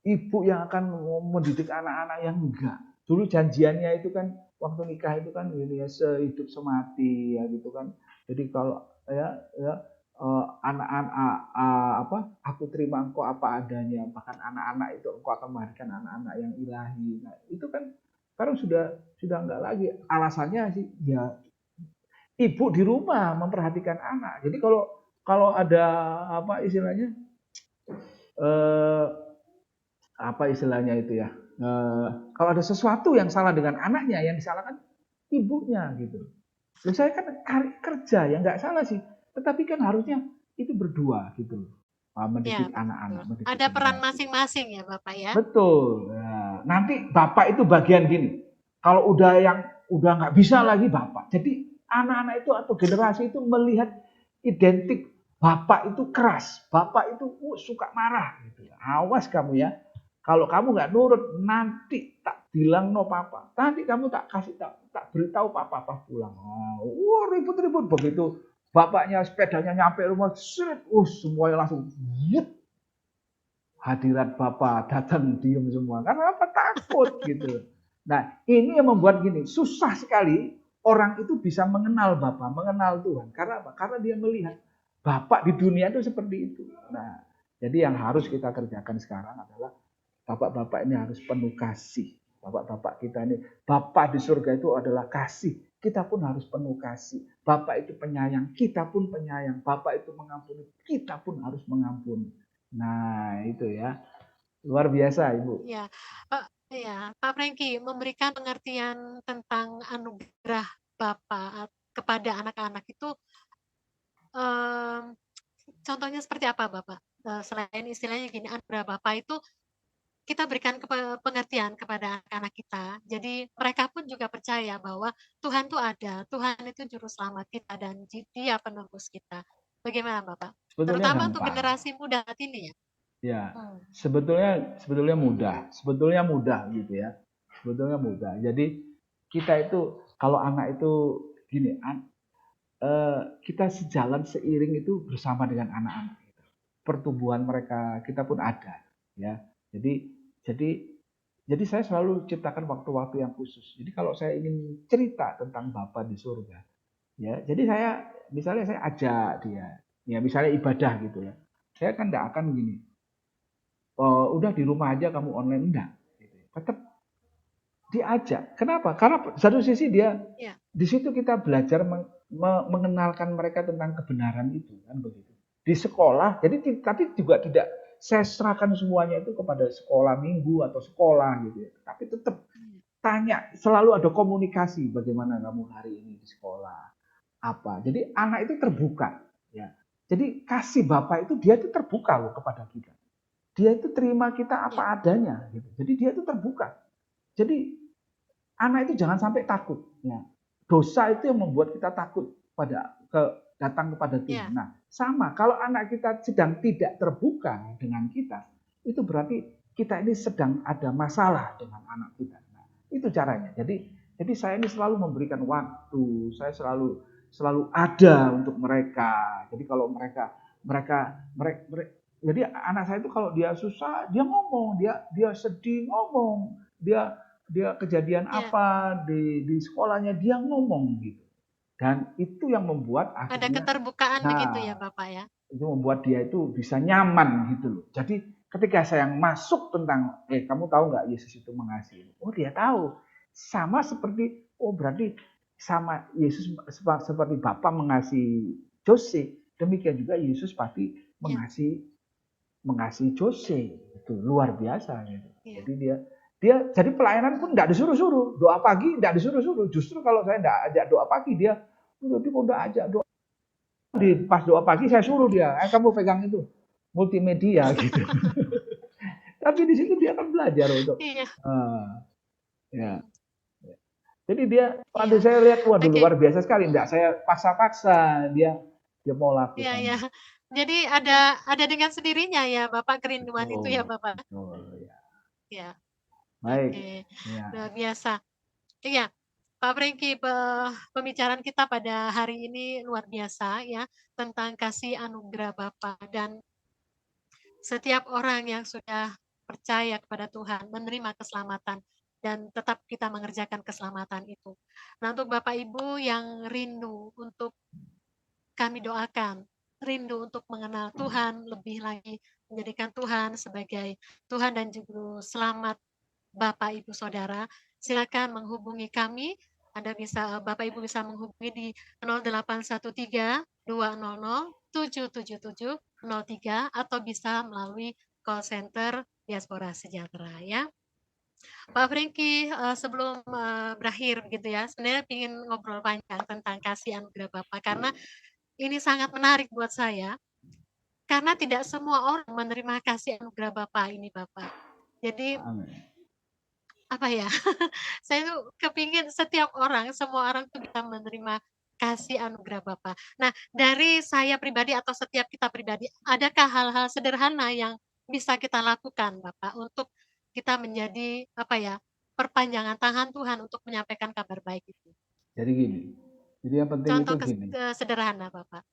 Ibu yang akan mendidik anak-anak yang enggak. Dulu janjiannya itu kan waktu nikah itu kan ini ya sehidup semati ya gitu kan. Jadi kalau anak-anak aku terima engkau apa adanya, bahkan anak-anak itu engkau akan melahirkan anak-anak yang ilahi. Nah, itu kan sekarang sudah enggak lagi. Alasannya sih ya ibu di rumah memperhatikan anak. Jadi kalau ada apa istilahnya eh, apa istilahnya itu ya, kalau ada sesuatu yang salah dengan anaknya, yang disalahkan ibunya gitu. Loh saya kan kerja ya nggak salah sih, tetapi kan harusnya itu berdua gitu loh, Ya, mendidik betul. anak-anak, mendidik Ada peran generasi. masing-masing ya Bapak ya. Betul. Nah, nanti bapak itu bagian gini, kalau udah nggak bisa lagi bapak. Jadi anak-anak itu atau generasi itu melihat identik bapak itu keras, bapak itu suka marah gitu. Awas kamu ya. Kalau kamu nggak nurut, nanti tak bilang no papa. Nanti kamu tak beritahu papa pas pulang. Wah ribut-ribut begitu. Bapaknya sepedanya nyampe rumah, seret, semuanya langsung hadirat bapak datang diem semua. Karena apa? Takut gitu. Nah ini yang membuat gini, susah sekali orang itu bisa mengenal Bapak, mengenal Tuhan. Karena apa? Karena dia melihat Bapak di dunia itu seperti itu. Nah, jadi yang harus kita kerjakan sekarang adalah Bapak-bapak ini harus penuh kasih. Bapak-bapak kita ini, Bapak di surga itu adalah kasih. kita pun harus penuh kasih. Bapak itu penyayang, kita pun penyayang. Bapak itu mengampuni, kita pun harus mengampuni. Nah, itu ya. Luar biasa, Ibu. Ya, Pak Franky memberikan pengertian tentang anugerah Bapak kepada anak-anak itu, contohnya seperti apa Bapak? Selain istilahnya gini, anugerah Bapak itu kita berikan pengertian kepada anak-anak kita. Jadi mereka pun juga percaya bahwa Tuhan itu ada, Tuhan itu juru selamat kita dan Dia penebus kita. Bagaimana Bapak? Sebetulnya Terutama untuk gampang. generasi muda saat ini ya. Ya, Hmm. sebetulnya mudah. Sebetulnya mudah gitu ya. Sebetulnya mudah. Jadi kita itu kalau anak itu gini, kita sejalan seiring itu bersama dengan anak-anak. Pertumbuhan mereka kita pun ada, ya. Jadi saya selalu ciptakan waktu-waktu yang khusus. Jadi kalau saya ingin cerita tentang Bapa di surga, ya. Jadi misalnya saya ajak dia, ya misalnya ibadah gitu ya. Saya kan tidak akan gini. Oh, udah di rumah aja kamu online, enggak. Gitu. Tetap diajak. Kenapa? Karena satu sisi dia di situ kita belajar mengenalkan mereka tentang kebenaran itu, kan begitu. Di sekolah, jadi tapi juga tidak saya serahkan semuanya itu kepada sekolah minggu atau sekolah gitu ya. Tapi tetap tanya, selalu ada komunikasi bagaimana kamu hari ini di sekolah. Apa? Jadi anak itu terbuka, ya. Jadi kasih Bapak itu dia itu terbuka loh kepada kita. Dia itu terima kita apa adanya gitu. Jadi dia itu terbuka. Jadi anak itu jangan sampai takut, ya. Dosa itu yang membuat kita takut datang kepada Tuhan. Nah, sama kalau anak kita sedang tidak terbuka dengan kita, itu berarti kita ini sedang ada masalah dengan anak kita. Nah, itu caranya. Jadi saya ini selalu memberikan waktu, saya selalu ada untuk mereka. Jadi kalau mereka jadi anak saya itu kalau dia susah, dia ngomong, dia sedih ngomong, dia kejadian apa di sekolahnya dia ngomong gitu. Dan itu yang membuat akhirnya ada keterbukaan begitu ya Bapak ya. Itu membuat dia itu bisa nyaman gitu loh. Jadi ketika saya masuk tentang kamu tahu nggak Yesus itu mengasihi. Oh, dia tahu. Sama seperti berarti sama Yesus seperti Bapa mengasihi Jose, demikian juga Yesus pasti mengasihi Jose. Itu luar biasa gitu. Jadi dia jadi pelayanan pun tidak disuruh-suruh, doa pagi tidak disuruh-suruh. Justru kalau saya tidak ajak doa pagi dia kok tidak ajak doa. Pas doa pagi saya suruh dia, kamu pegang itu multimedia gitu. Tapi di situ dia akan belajar untuk ya. Jadi dia waktu saya lihat waduh luar biasa sekali, enggak saya paksa-paksa dia mau lakukan. Iya. Jadi ada dengan sendirinya ya Bapak kerinduan itu ya Bapak. Ya. Baik. Luar biasa. Iya, Pak Franky, pembicaraan kita pada hari ini luar biasa ya tentang kasih anugerah Bapa dan setiap orang yang sudah percaya kepada Tuhan menerima keselamatan dan tetap kita mengerjakan keselamatan itu. Nah, untuk Bapak Ibu yang rindu untuk kami doakan, rindu untuk mengenal Tuhan lebih lagi, menjadikan Tuhan sebagai Tuhan dan Juru Selamat Bapak Ibu Saudara, silakan menghubungi kami. Bapak Ibu bisa menghubungi di 0813 200 777 03 atau bisa melalui call center Diaspora Sejahtera ya. Pak Franky, sebelum berakhir begitu ya, sebenarnya ingin ngobrol panjang tentang kasih anugerah Bapak karena ini sangat menarik buat saya. Karena tidak semua orang menerima kasih anugerah Bapak ini Bapak. Jadi apa ya? Saya tuh kepingin setiap orang, semua orang tuh bisa menerima kasih anugerah Bapa. Nah, dari saya pribadi atau setiap kita pribadi, adakah hal-hal sederhana yang bisa kita lakukan, Bapak, untuk kita menjadi perpanjangan tangan Tuhan untuk menyampaikan kabar baik itu? Jadi gini, jadi yang penting Contoh itu gini. sederhana, Bapak.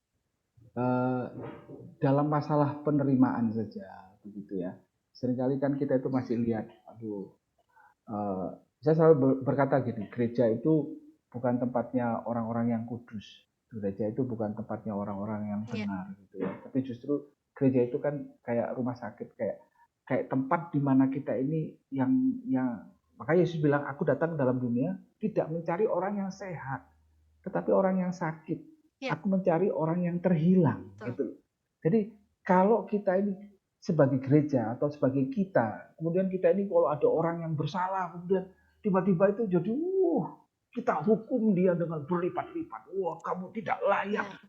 Dalam masalah penerimaan saja, begitu ya. Seringkali kan kita itu masih lihat, saya selalu berkata gini, gereja itu bukan tempatnya orang-orang yang kudus. Gereja itu bukan tempatnya orang-orang yang benar gitu ya. Tapi justru gereja itu kan kayak rumah sakit, kayak tempat di mana kita ini yang makanya Yesus bilang aku datang dalam dunia tidak mencari orang yang sehat, tetapi orang yang sakit. Ya. Aku mencari orang yang terhilang. Betul. Gitu. Jadi kalau kita ini sebagai gereja atau sebagai kita, kemudian kita ini kalau ada orang yang bersalah, kemudian tiba-tiba itu jadi, kita hukum dia dengan berlipat-lipat. Wah, kamu tidak layak Ya.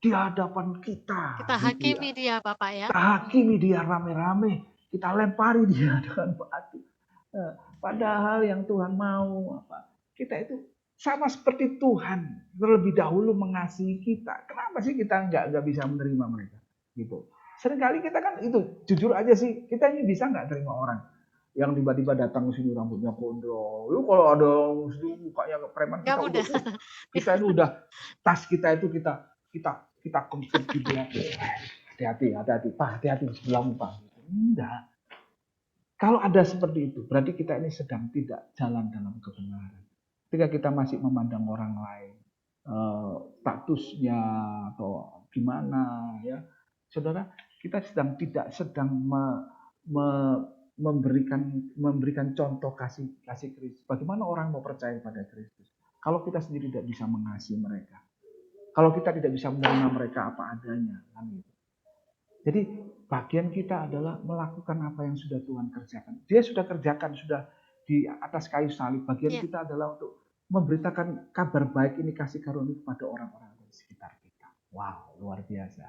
di hadapan kita. Kita gitu hakimi ya. dia Bapak ya. Kita hakimi dia rame-rame. Kita lempari dia dengan batu. Padahal yang Tuhan mau apa? Kita itu sama seperti Tuhan terlebih dahulu mengasihi kita. Kenapa sih kita nggak bisa menerima mereka? Gitu. Seringkali kita kan itu jujur aja sih, kita ini bisa nggak terima orang yang tiba-tiba datang ke sini rambutnya gondrong. Itu kalau ada mukanya preman Nggak mudah. kita itu udah tas kita itu kita kempit gitu ya. Hati-hati, Pak, hati-hati sebelahmu, Pak. Enggak. Kalau ada seperti itu, berarti kita ini sedang tidak jalan dalam kebenaran. Ketika kita masih memandang orang lain, statusnya atau gimana, ya, saudara, kita tidak sedang memberikan contoh kasih Kristus. Bagaimana orang mau percaya pada Kristus? Kalau kita sendiri tidak bisa mengasihi mereka, kalau kita tidak bisa menerima mereka apa adanya, kan gitu. Jadi bagian kita adalah melakukan apa yang sudah Tuhan kerjakan. Dia sudah kerjakan, sudah di atas kayu salib. Bagian kita adalah untuk memberitakan kabar baik ini, kasih karunia kepada orang-orang di sekitar kita. Wow, luar biasa.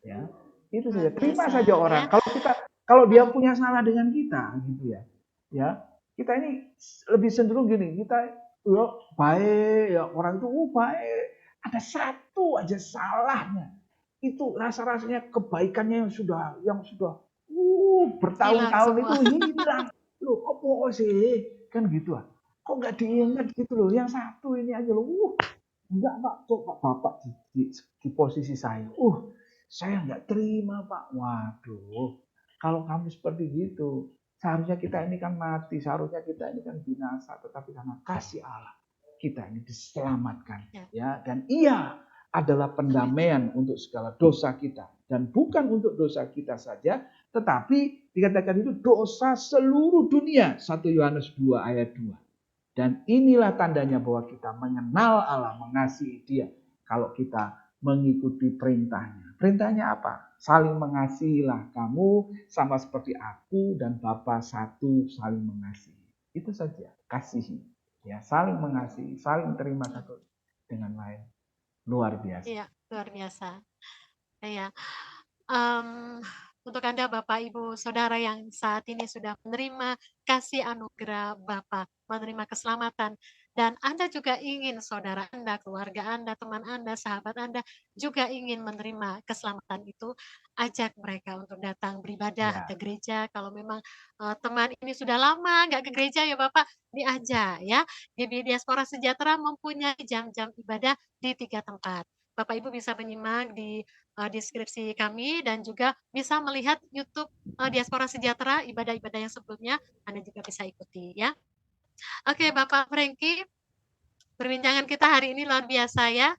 Ya, itu saja. Terima saja orang. Kalau dia punya salah dengan kita, gitu ya. Ya, kita ini lebih cenderung gini. Kita baik, ya orang itu baik. Ada satu aja salahnya. Itu rasa-rasanya kebaikannya yang sudah bertahun-tahun itu hilang. Loh, apa sih? Kan gitu ah. Kok nggak diingat gitu loh. Yang satu ini aja loh. Enggak Pak, coba Bapak di posisi saya. Saya nggak terima Pak. Waduh, kalau kamu seperti gitu, seharusnya kita ini kan mati, seharusnya kita ini kan binasa. Tetapi karena kasih Allah, kita ini diselamatkan. Ya, dan Ia adalah pendamaian untuk segala dosa kita. Dan bukan untuk dosa kita saja, tetapi dikatakan itu dosa seluruh dunia. 1 Yohanes 2 ayat 2. Dan inilah tandanya bahwa kita mengenal Allah, mengasihi Dia. Kalau kita mengikuti perintahnya. Perintahnya apa? Saling mengasihilah kamu sama seperti aku dan Bapa satu, saling mengasihi. Itu saja, kasihi. Ya, saling mengasihi, saling terima satu dengan lain. Luar biasa. Iya, luar biasa. Ya. Untuk Anda Bapak Ibu Saudara yang saat ini sudah menerima kasih anugerah Bapa, menerima keselamatan, dan Anda juga ingin saudara Anda, keluarga Anda, teman Anda, sahabat Anda juga ingin menerima keselamatan itu, ajak mereka untuk datang beribadah ke gereja. Kalau memang teman ini sudah lama nggak ke gereja ya Bapak, diajak ya. GBI Diaspora Sejahtera mempunyai jam-jam ibadah di 3 tempat. Bapak Ibu bisa menyimak di deskripsi kami dan juga bisa melihat YouTube Diaspora Sejahtera, ibadah-ibadah yang sebelumnya Anda juga bisa ikuti ya. Oke, Bapak Frankie, perbincangan kita hari ini luar biasa ya,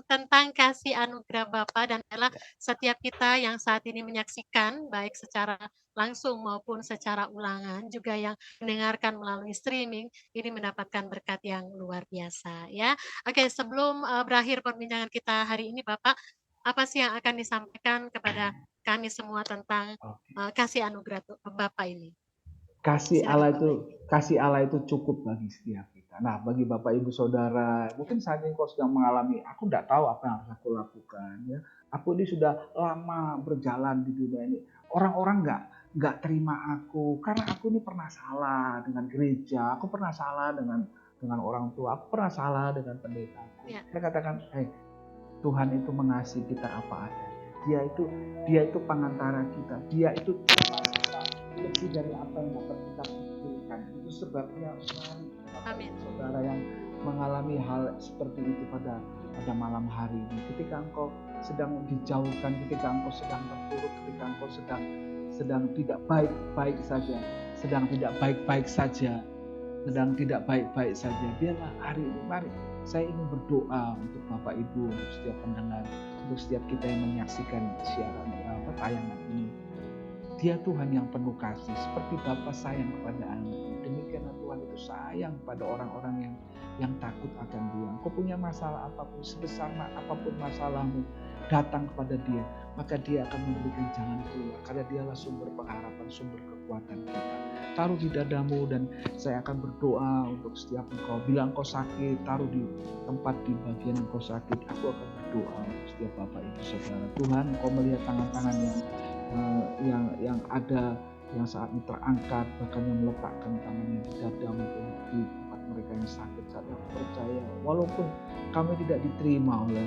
tentang kasih anugerah Bapa, dan adalah setiap kita yang saat ini menyaksikan baik secara langsung maupun secara ulangan, juga yang mendengarkan melalui streaming, ini mendapatkan berkat yang luar biasa ya. Oke, sebelum berakhir perbincangan kita hari ini Bapak, apa sih yang akan disampaikan kepada kami semua tentang kasih anugerah Bapa ini? Kasih Allah itu cukup bagi setiap kita. Nah, bagi Bapak Ibu Saudara, mungkin saat ini kau sedang mengalami, aku tidak tahu apa yang harus aku lakukan. Ya, aku ini sudah lama berjalan di dunia ini. Orang-orang nggak terima aku karena aku ini pernah salah dengan gereja, aku pernah salah dengan orang tua, aku pernah salah dengan pendeta. Saya katakan, Tuhan itu mengasihi kita apa adanya. Dia itu pengantara kita. Dia itu lebih dari apa yang dapat kita pikirkan. Itu sebabnya mari saudara yang mengalami hal seperti itu pada malam hari ini. Ketika engkau sedang dijauhkan, ketika engkau sedang terpuruk, ketika engkau sedang tidak baik-baik saja, sedang tidak baik-baik saja, biarlah hari ini mari saya ingin berdoa untuk Bapak Ibu, untuk setiap pendengar, untuk setiap kita yang menyaksikan siaran tayangan ini. Dia Tuhan yang penuh kasih, seperti Bapa sayang kepada anak. Demikianlah Tuhan itu sayang pada orang-orang yang takut akan Dia. Engkau punya masalah apapun, sebesar apapun masalahmu, datang kepada Dia, maka Dia akan memberikan jalan keluar, karena Dialah sumber pengharapan, sumber kekuatan kita. Taruh di dadamu, dan saya akan berdoa untuk setiap engkau. Bila engkau sakit, taruh di tempat di bagian engkau sakit. Aku akan berdoa untuk setiap Bapak Ibu Saudara. Tuhan, engkau melihat tangan-tangan yang ada, yang saat ini terangkat, bahkan yang meletakkan tangannya di dada maupun di tempat mereka yang sakit. Saat aku percaya, walaupun kami tidak diterima oleh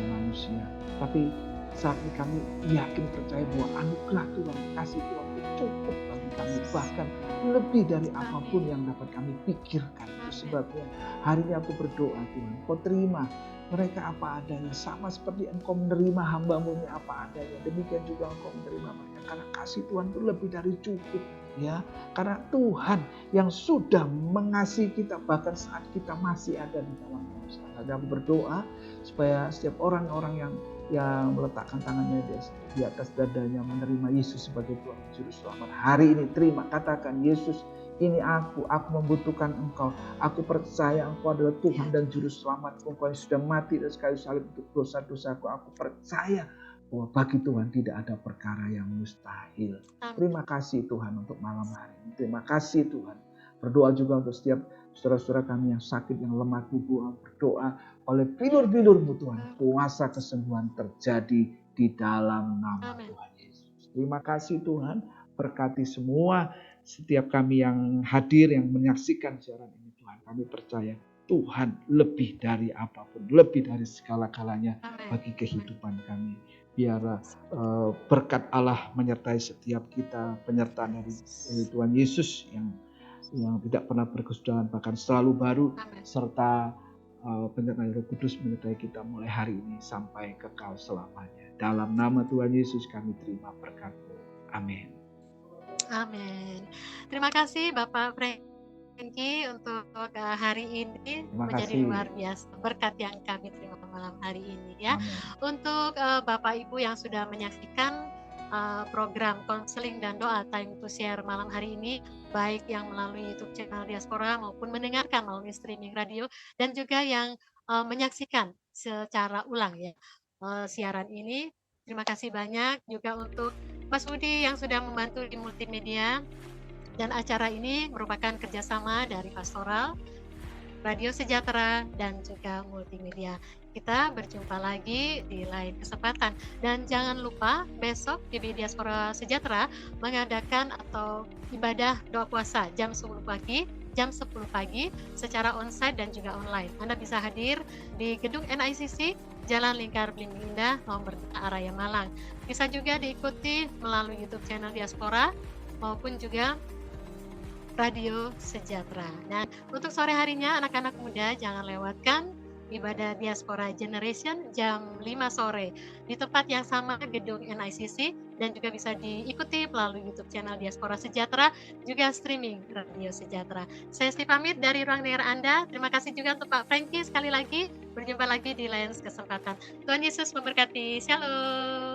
manusia, tapi saat ini kami yakin percaya bahwa anugerah Tuhan, kasih Tuhan itu cukup bagi kami, bahkan lebih dari apapun yang dapat kami pikirkan. Itu sebabnya hari ini aku berdoa, Tuhan, Kau terima mereka apa adanya, sama seperti Engkau menerima hamba-Mu ini apa adanya, demikian juga Engkau menerima mereka, karena kasih Tuhan itu lebih dari cukup, ya. Karena Tuhan yang sudah mengasihi kita bahkan saat kita masih ada di dalam dosa. Dan aku berdoa supaya setiap orang-orang yang meletakkan tangannya di atas dadanya, menerima Yesus sebagai Tuhan Juru Selamat, hari ini terima, katakan, Yesus, ini aku membutuhkan Engkau. Aku percaya Engkau adalah Tuhan dan Juru Selamatku. Engkau yang sudah mati dan kayu salib untuk dosa-dosaku. Aku percaya bahwa bagi Tuhan tidak ada perkara yang mustahil. Terima kasih Tuhan untuk malam hari ini. Terima kasih Tuhan. Berdoa juga untuk setiap saudara-saudara kami yang sakit, yang lemah tubuh. Berdoa oleh bilur-bilur-Mu Tuhan, kuasa kesembuhan terjadi di dalam nama Tuhan Yesus. Terima kasih Tuhan. Berkati semua setiap kami yang hadir, yang menyaksikan siaran ini Tuhan. Kami percaya Tuhan lebih dari apapun, lebih dari segala-galanya bagi kehidupan kami. Biarlah berkat Allah menyertai setiap kita, penyertaan dari Tuhan Yesus yang tidak pernah berkesudahan, bahkan selalu baru, serta penyertaan Roh Kudus menyertai kita mulai hari ini sampai kekal selamanya. Dalam nama Tuhan Yesus kami terima berkat-Mu. Amin. Amin. Terima kasih Bapak Franky untuk hari ini. Menjadi luar biasa berkat yang kami terima malam hari ini, ya. Amin. Untuk Bapak Ibu yang sudah menyaksikan program konseling dan doa Time to Share malam hari ini, baik yang melalui YouTube channel Diaspora maupun mendengarkan melalui streaming radio, dan juga yang menyaksikan secara ulang, ya, siaran ini. Terima kasih banyak juga untuk Mas Budi yang sudah membantu di multimedia, dan acara ini merupakan kerjasama dari Pastoral, Radio Sejahtera, dan juga multimedia. Kita berjumpa lagi di lain kesempatan, dan jangan lupa besok GBI Diaspora Sejahtera mengadakan atau ibadah doa puasa jam 10 pagi secara onsite dan juga online. Anda bisa hadir di gedung NICC Jalan Lingkar Belimbing Indah, nomor 3 Araya Malang. Bisa juga diikuti melalui YouTube channel Diaspora maupun juga Radio Sejahtera. Dan untuk sore harinya, anak-anak muda jangan lewatkan ibadah Diaspora Generation jam 5 sore di tempat yang sama, gedung NICC, dan juga bisa diikuti melalui YouTube channel Diaspora Sejahtera, juga streaming Radio Sejahtera. Saya Esti pamit dari ruang dengar Anda. Terima kasih juga untuk Pak Franky sekali lagi. Berjumpa lagi di lain kesempatan. Tuhan Yesus memberkati. Shalom.